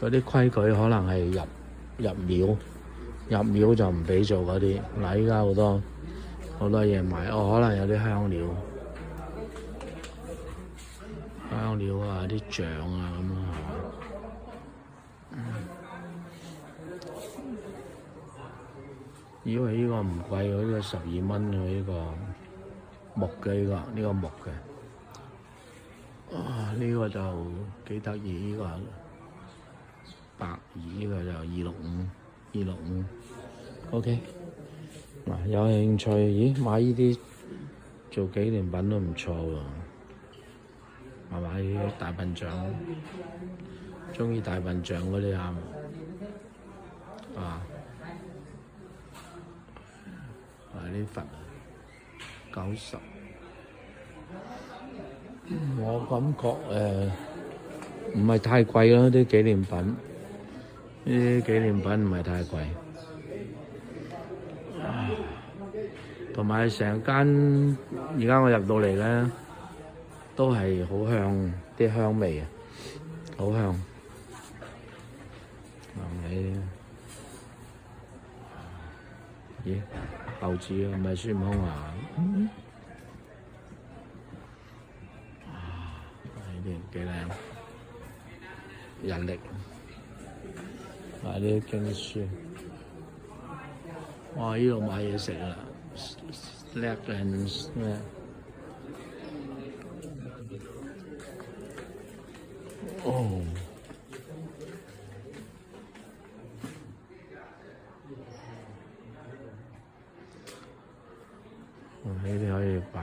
嗰啲規矩可能係入廟就唔俾做嗰啲。嗱，依家好多嘢賣，可能有啲香料啊、啲醬啊咁啊。以為呢個唔貴喎，呢個12蚊喎，呢個木嘅呢個木嘅。呢個就幾得意，呢個百二，呢個就265。OK， 嗱，有興趣，咦，買呢啲做紀念品都唔錯喎，係咪？呢啲大笨象，鍾意大笨象嗰啲啱啊！啲佛90，我感覺唔係太貴咯，啲紀念品，呢啲紀念品唔係太貴，同埋成間而家我入到嚟咧，都係好香，啲香味啊，好香。咦？猴子啊，唔係孫悟空啊！呢啲幾靚，人力買啲經書。哇！呢度買嘢食啦 ，Slacklands 咩？哦！呢啲可以擺。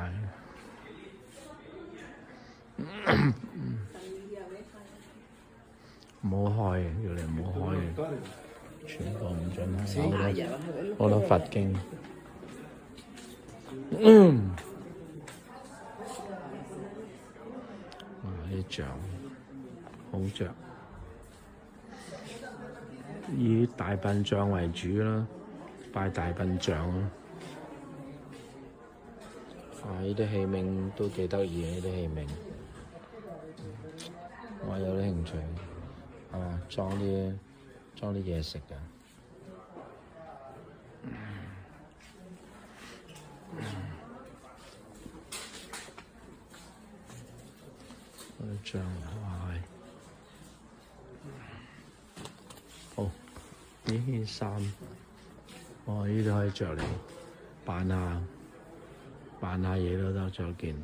唔好開，要你唔好開，全部唔準開。好多佛經。啲象好着，以大笨象為主啦，拜大笨象啦。呢啲器皿都幾得意，呢啲器皿，我有啲興趣，裝啲嘢食㗎。嗰啲醬好，呢件衫，呢啲可以着嚟扮下嘢都得，着件。